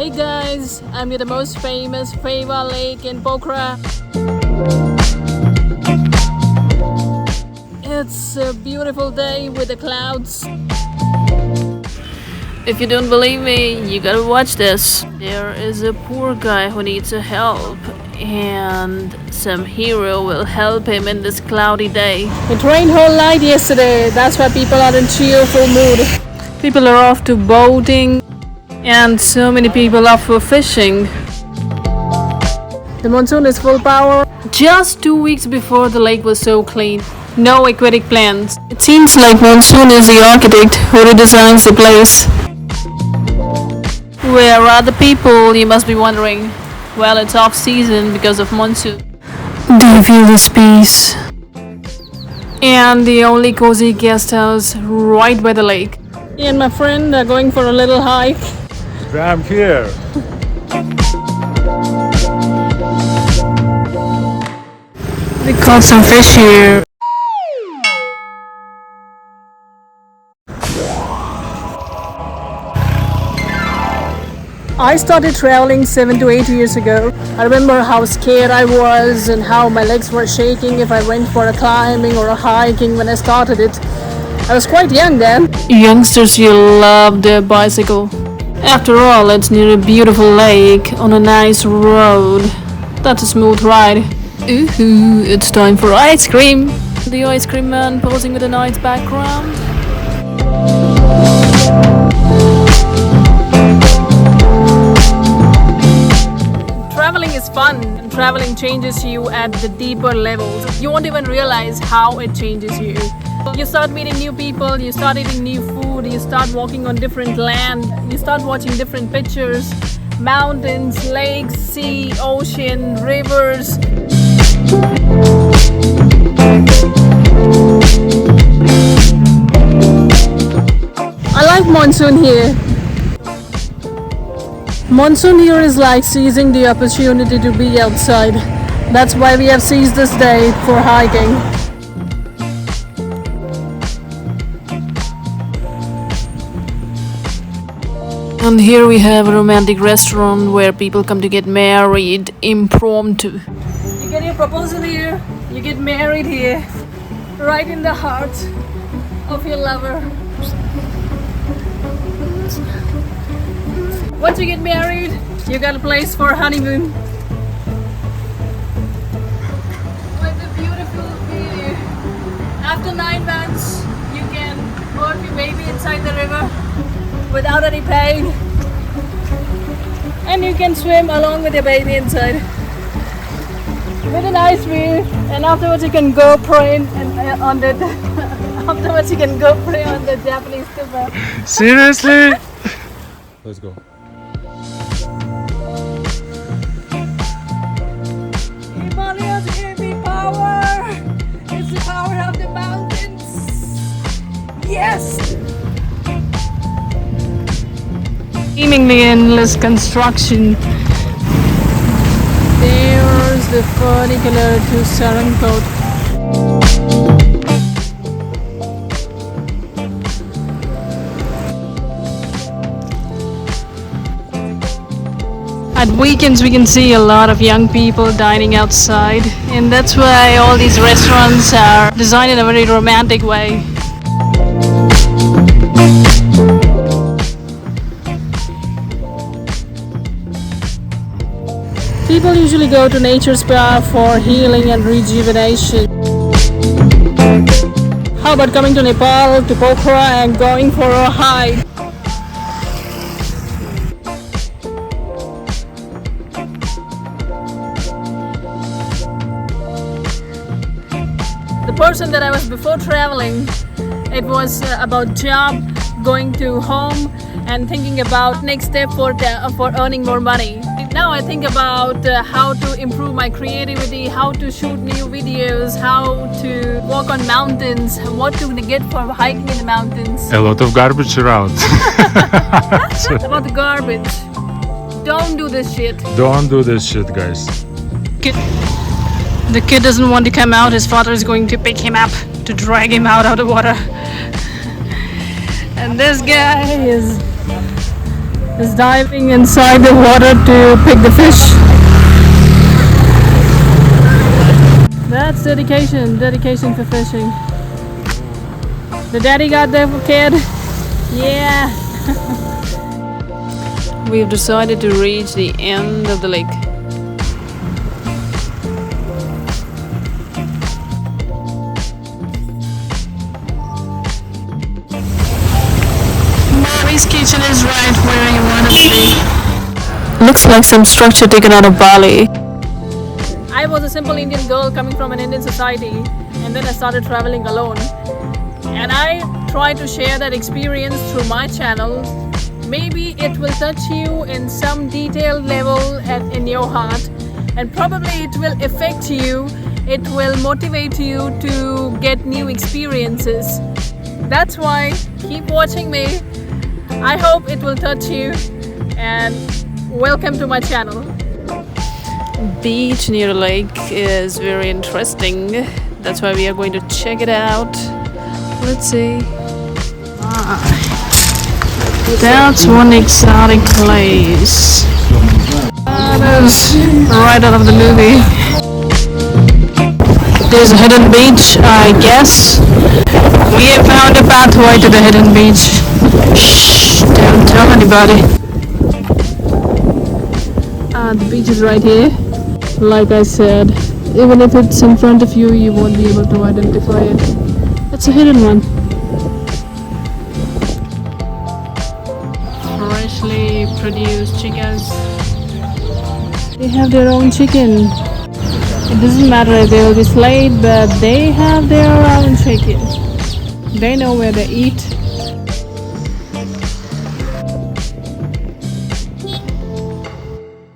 Hey guys, I'm at the most famous Feva lake in Pokhara. It's a beautiful day with the clouds. If you don't believe me, you gotta watch this. There is a poor guy who needs a help, and some hero will help him in this cloudy day. It rained whole night yesterday, that's why people are in cheerful mood. People are off to boating, and so many people off for fishing. The monsoon is full power. Just 2 weeks before, the lake was so clean. No aquatic plants. It seems like monsoon is the architect who redesigns the place. Where are the people, you must be wondering? Well, it's off season because of monsoon. Do you feel this peace? And the only cozy guest house right by the lake. Me and my friend are going for a little hike. I'm here. We caught some fish here. I started traveling 7 to 8 years ago. I remember how scared I was and how my legs were shaking if I went for a climbing or a hiking when I started it. I was quite young then. Youngsters, you love their bicycle. After all, it's near a beautiful lake on a nice road. That's a smooth ride. Ooh, it's time for ice cream. The ice cream man posing with a nice background. Traveling is fun, and traveling changes you at the deeper levels. You won't even realize how it changes you. You start meeting new people, you start eating new food, you start walking on different land, you start watching different pictures, mountains, lakes, sea, ocean, rivers. I like monsoon here. Monsoon here is like seizing the opportunity to be outside. That's why we have seized this day for hiking. And here we have a romantic restaurant where people come to get married impromptu. You get your proposal here, you get married here, right in the heart of your lover. Once you get married, you got a place for a honeymoon. With a beautiful view. After 9 months, you can put your baby inside the river without any pain. And you can swim along with your baby inside. With a nice view. And afterwards you can go pray on the afterwards you can go pray on the Japanese tuba. Seriously? Let's go. Himalayas give me power. It's the power of the mountains. Yes. Seemingly endless construction. There's the funicular to Sarangkot. At weekends we can see a lot of young people dining outside, and that's why all these restaurants are designed in a very romantic way. People usually go to nature spa for healing and rejuvenation. How about coming to Nepal, to Pokhara, and going for a hike? The person that I was before traveling, it was about job, going to home, and thinking about next step for earning more money. Now I think about how to improve my creativity, how to shoot new videos, how to walk on mountains, what to get for hiking in the mountains. A lot of garbage around. About the garbage. Don't do this shit. Don't do this shit, guys. The kid doesn't want to come out. His father is going to pick him up to drag him out of the water. And this guy is is diving inside the water to pick the fish. That's dedication for fishing. The daddy got the kid. Yeah. We've decided to reach the end of the lake. Mommy's kitchen is right where you want it to be. Looks like some structure taken out of Bali. I was a simple Indian girl coming from an Indian society, and then I started traveling alone. And I try to share that experience through my channel. Maybe it will touch you in some detailed level and in your heart, and probably it will affect you. It will motivate you to get new experiences. That's why keep watching me. I hope it will touch you, and welcome to my channel. Beach near lake is very interesting. That's why we are going to check it out. Let's see. That's one exotic place. That is right out of the movie. There's a hidden beach, I guess. We have found a pathway to the hidden beach. Shh, don't tell anybody. The beach is right here. Like I said, even if it's in front of you, you won't be able to identify it. It's a hidden one. Freshly produced chickens. They have their own chicken. It doesn't matter if they will be slayed, but they have their own chicken. They know where they eat.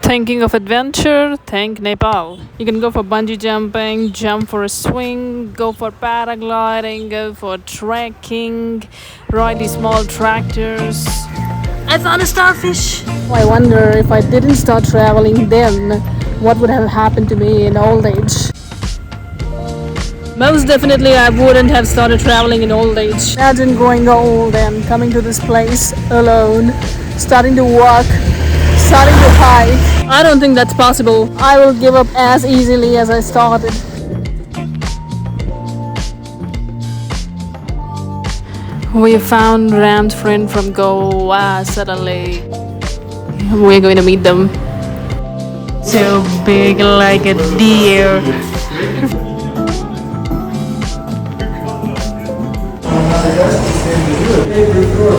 Thinking of adventure? Think Nepal. You can go for bungee jumping, jump for a swing, go for paragliding, go for trekking, ride these small tractors. I found a starfish. I wonder if I didn't start traveling then, what would have happened to me in old age? Most definitely I wouldn't have started traveling in old age. Imagine growing old and coming to this place alone, starting to walk, starting to hike. I don't think that's possible. I will give up as easily as I started. We found Ram's friend from Goa suddenly. We're going to meet them. So big like a deer.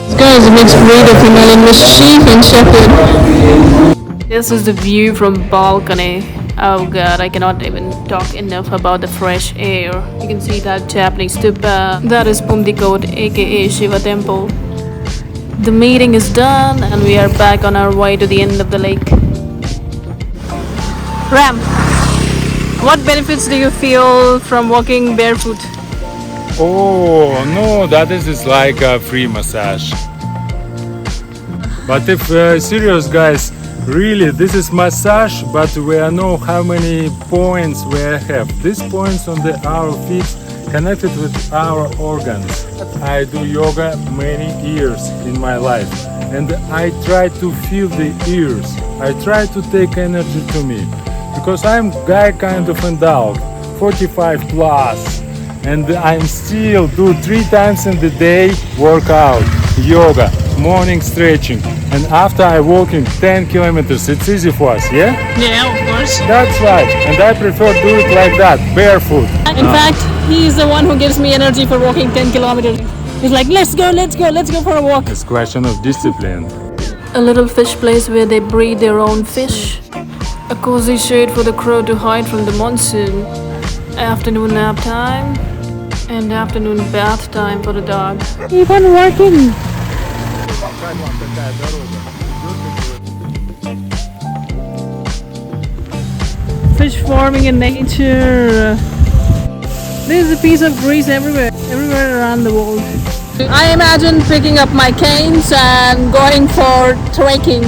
This guy is a mixed breed of Himalayan Sheep and Shepherd. This is the view from balcony. Oh god, I cannot even talk enough about the fresh air. You can see that Japanese stupa. That is Pumdikot, aka Shiva temple. The meeting is done and we are back on our way to the end of the lake. Ram, what benefits do you feel from walking barefoot? Oh no, that is like a free massage. But if serious guys, really this is massage, but we know how many points we have. These points on our feet connected with our organs. I do yoga many years in my life and I try to feel the ears. I try to take energy to me because I'm guy kind of adult, 45 plus, and I'm still do 3 times in the day workout, yoga, morning stretching, and after I walking 10 kilometers. It's easy for us, yeah? Yeah, of course. That's right, and I prefer do it like that, barefoot. In fact, he's the one who gives me energy for walking 10 kilometers. He's like, let's go for a walk. It's a question of discipline. A little fish place where they breed their own fish. A cozy shade for the crow to hide from the monsoon. Afternoon nap time. And afternoon bath time for the dog. Keep on working. Fish farming in nature. There's a piece of grease everywhere around the world. I imagine picking up my canes and going for trekking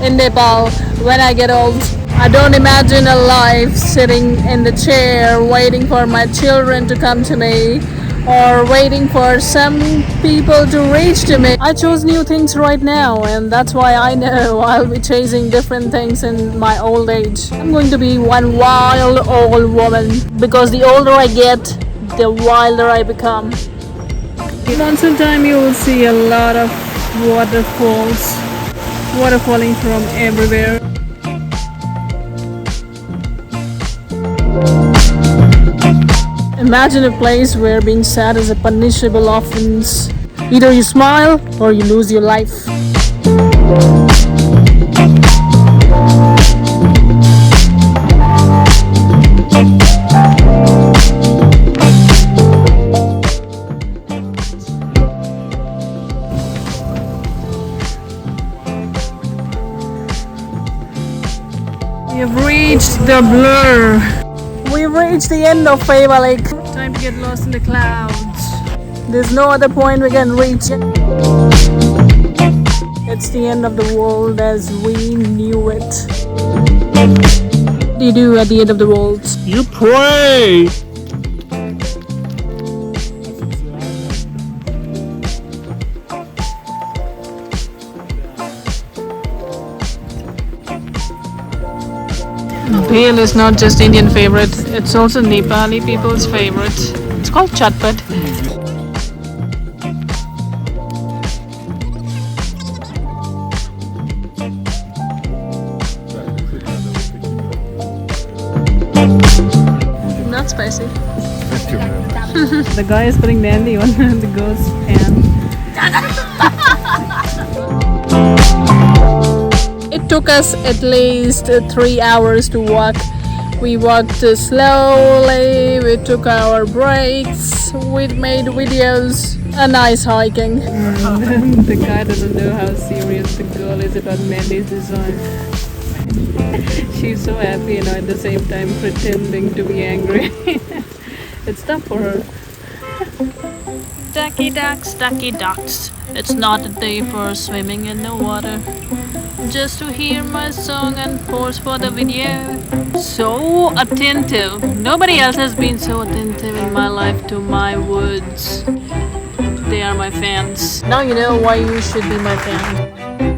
in Nepal when I get old. I don't imagine a life sitting in the chair waiting for my children to come to me or waiting for some people to reach to me. I chose new things right now, and that's why I know I'll be chasing different things in my old age. I'm going to be one wild old woman because the older I get, the wilder I become. Monsoon time, you will see a lot of waterfalls, water falling from everywhere. Imagine a place where being sad is a punishable offense. Either you smile or you lose your life. We've reached the blur. We've reached the end of Fava Lake. Time to get lost in the clouds. There's no other point we can reach. It's the end of the world as we knew it. What do you do at the end of the world? You pray! Bhel is not just Indian favorite, it's also Nepali people's favorite. It's called chatpat. Not spicy. The guy is putting dandy on the girl's hand. It took us at least 3 hours to walk. We walked slowly, we took our breaks, we made videos, a nice hiking. The guy doesn't know how serious the girl is about Mandy's design. She's so happy and at the same time pretending to be angry. It's tough for her. Ducky ducks. It's not a day for swimming in the water. Just to hear my song and pose for the video. So attentive. Nobody else has been so attentive in my life to my woods. They are my fans. Now you know why you should be my fan.